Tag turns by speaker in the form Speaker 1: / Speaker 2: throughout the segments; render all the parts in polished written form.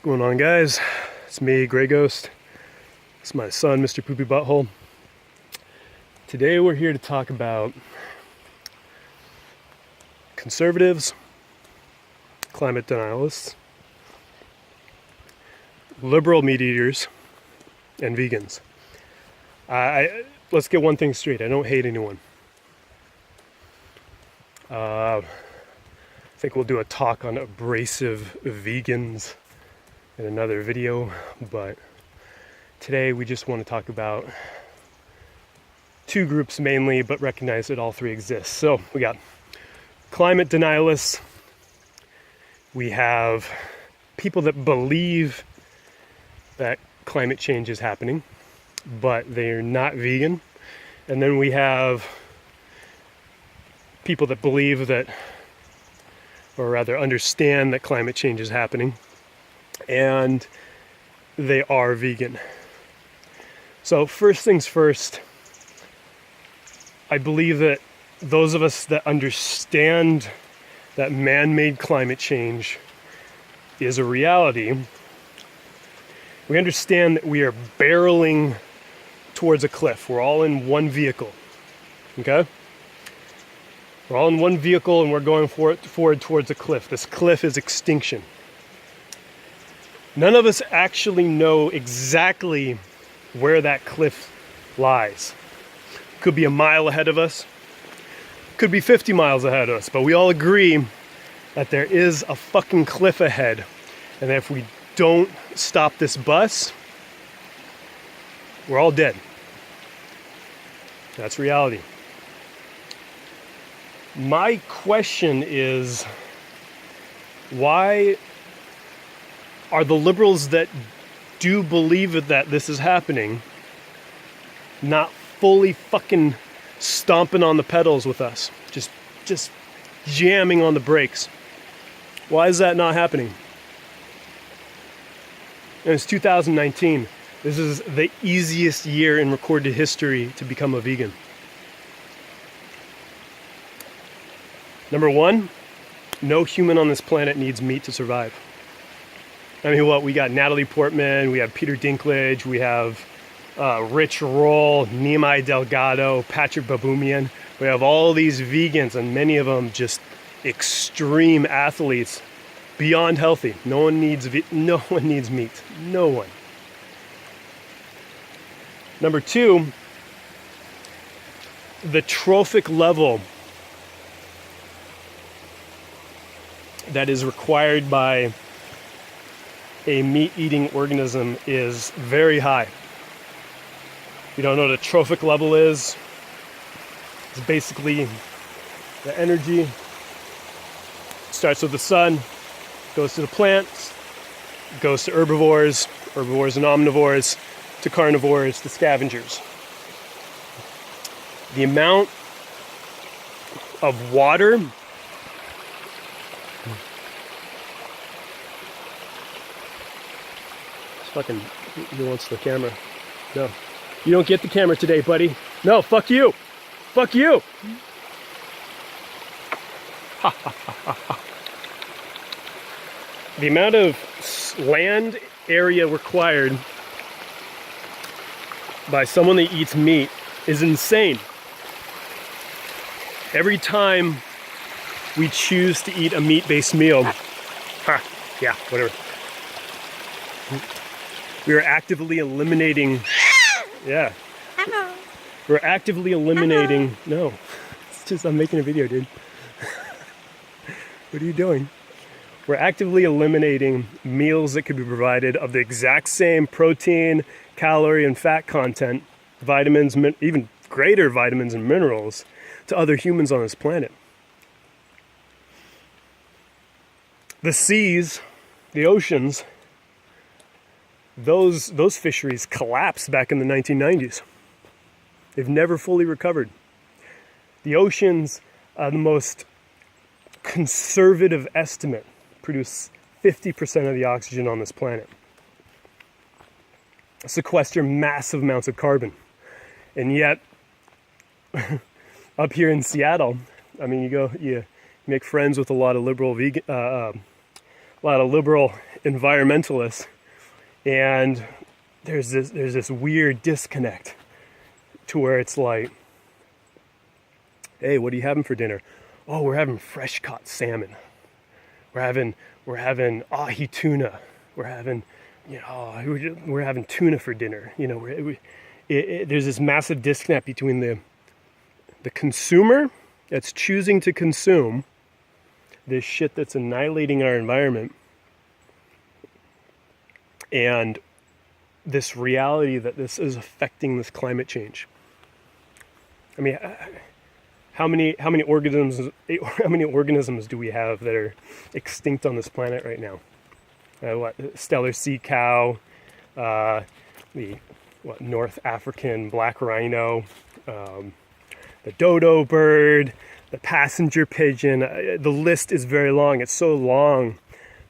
Speaker 1: What's going on, guys? It's me, Ghoztt. It's my son, Mr. Poopy Butthole. Today we're here to talk about conservatives, climate denialists, liberal meat eaters, and vegans. Let's get one thing straight. I don't hate anyone. I think we'll do a talk on abrasive vegans in another video, but today we just want to talk about two groups mainly, but recognize that all three exist. So we got climate denialists, we have people that believe that climate change is happening, but they're not vegan, and then we have people that believe that, or rather understand that climate change is happening, and they are vegan. So first things first, I believe that those of us that understand that man-made climate change is a reality, we understand that we are barreling towards a cliff. We're all in one vehicle, okay? We're all in one vehicle and we're going forward towards a cliff. This cliff is extinction. None of us actually know exactly where that cliff lies. Could be a mile ahead of us, could be 50 miles ahead of us, but we all agree that there is a fucking cliff ahead, and that if we don't stop this bus, we're all dead. That's reality. My question is, why are the liberals that do believe that this is happening not fully fucking stomping on the pedals with us, just jamming on the brakes? Why is that not happening? And it's 2019. This is the easiest year in recorded history to become a vegan. Number one, no human on this planet needs meat to survive. I mean, what, we got Natalie Portman, we have Peter Dinklage, we have Rich Roll, Nimai Delgado, Patrick Baboumian. We have all these vegans, and many of them just extreme athletes, beyond healthy. No one needs meat. No one. Number two, the trophic level that is required by a meat-eating organism is very high. If you don't know what a trophic level is, it's basically the energy starts with the sun, goes to the plants, goes to herbivores and omnivores, to carnivores, to scavengers. The amount of water fucking, he wants the camera. No, you don't get the camera today, buddy. No, fuck you. Fuck you. The amount of land area required by someone that eats meat is insane. Every time we choose to eat a meat-based meal, yeah, whatever. We are actively eliminating, yeah. We're actively eliminating, no, it's just, I'm making a video, dude. What are you doing? We're actively eliminating meals that could be provided of the exact same protein, calorie, and fat content, vitamins, even greater vitamins and minerals, to other humans on this planet. The seas, the oceans, those fisheries collapsed back in the 1990s. They've never fully recovered. The oceans, the most conservative estimate, produce 50% of the oxygen on this planet, sequester massive amounts of carbon. And yet, up here in Seattle, I mean, you make friends with a lot of liberal environmentalists, and there's this weird disconnect to where it's like, hey, what are you having for dinner? Oh, we're having fresh caught salmon. We're having ahi tuna. We're having, we're having tuna for dinner. There's this massive disconnect between the consumer that's choosing to consume this shit that's annihilating our environment, and this reality that this is affecting this climate change. I mean, how many organisms do we have that are extinct on this planet right now? Stellar sea cow, the North African black rhino, the dodo bird, the passenger pigeon. The list is very long. It's so long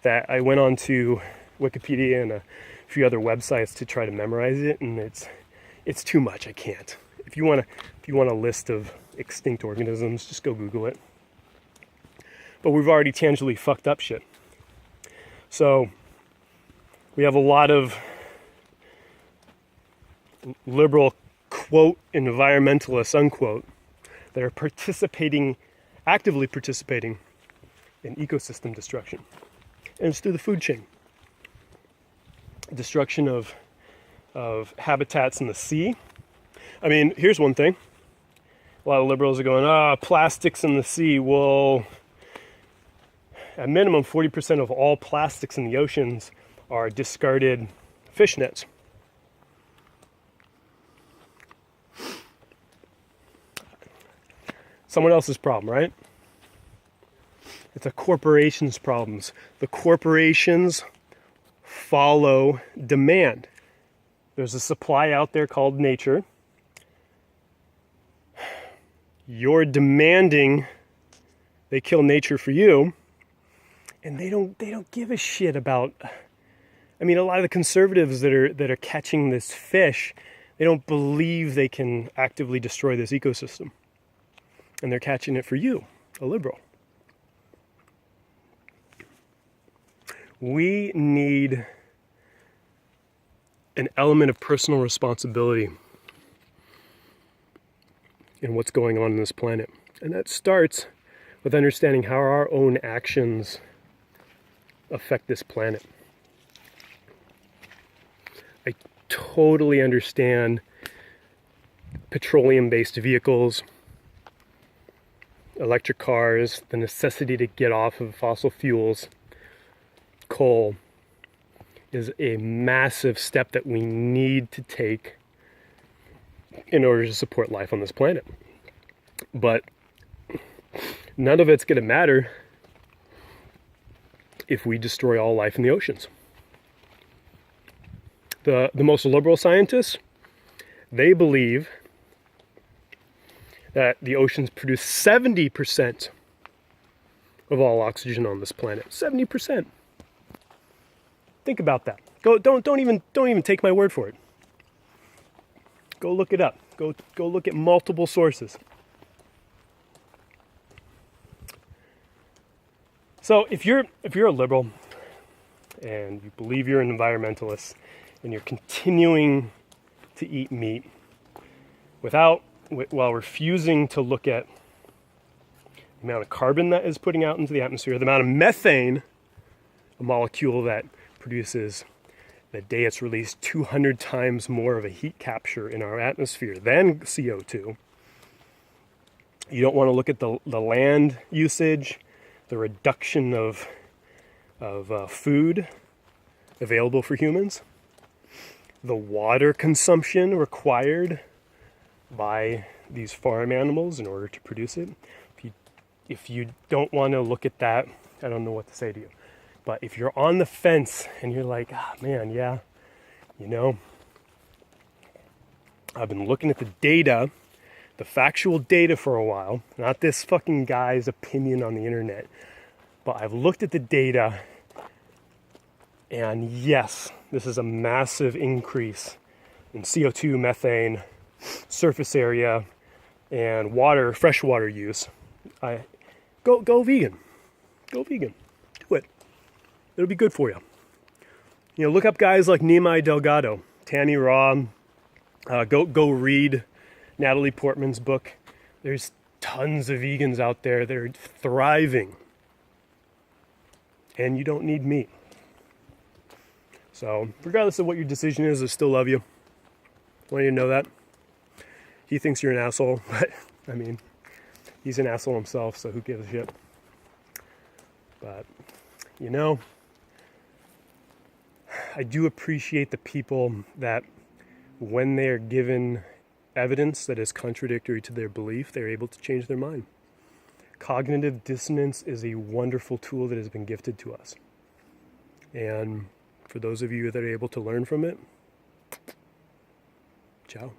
Speaker 1: that I went on to Wikipedia and a few other websites to try to memorize it, and it's too much. I can't. If you want a list of extinct organisms, just go Google it. But we've already tangibly fucked up shit. So we have a lot of liberal, quote, environmentalists, unquote, that are actively participating in ecosystem destruction. And it's through the food chain. Destruction of habitats in the sea. I mean, here's one thing. A lot of liberals are going, plastics in the sea. Well, at minimum, 40% of all plastics in the oceans are discarded fish nets. Someone else's problem, right? It's a corporation's problems. The corporations follow demand. There's a supply out there called nature. You're demanding they kill nature for you, and they don't give a shit about. I mean, a lot of the conservatives that are catching this fish, they don't believe they can actively destroy this ecosystem, and they're catching it for you, a liberal. We need an element of personal responsibility in what's going on this planet. And that starts with understanding how our own actions affect this planet. I totally understand petroleum-based vehicles, electric cars, the necessity to get off of fossil fuels. Coal is a massive step that we need to take in order to support life on this planet. But none of it's going to matter if we destroy all life in the oceans. The most liberal scientists, they believe that the oceans produce 70% of all oxygen on this planet. 70%. Think about that. Don't even take my word for it. Go look it up. Go look at multiple sources. So if you're a liberal and you believe you're an environmentalist and you're continuing to eat meat while refusing to look at the amount of carbon that is putting out into the atmosphere, the amount of methane, a molecule that produces, the day it's released, 200 times more of a heat capture in our atmosphere than CO2. You don't want to look at the land usage, the reduction of food available for humans, the water consumption required by these farm animals in order to produce it. If you don't want to look at that, I don't know what to say to you. But if you're on the fence and you're like, man, yeah, I've been looking at the data, the factual data for a while, not this fucking guy's opinion on the internet, but I've looked at the data, and yes, this is a massive increase in CO2, methane, surface area, and water, freshwater use. Go vegan. Go vegan. Do it. It'll be good for you. Look up guys like Nimai Delgado, Tanny Raw. Go read Natalie Portman's book. There's tons of vegans out there that are thriving, and you don't need meat. So regardless of what your decision is, I still love you. I want you to know that. He thinks you're an asshole, but I mean, he's an asshole himself, so who gives a shit? But, I do appreciate the people that when they are given evidence that is contradictory to their belief, they're able to change their mind. Cognitive dissonance is a wonderful tool that has been gifted to us. And for those of you that are able to learn from it, ciao.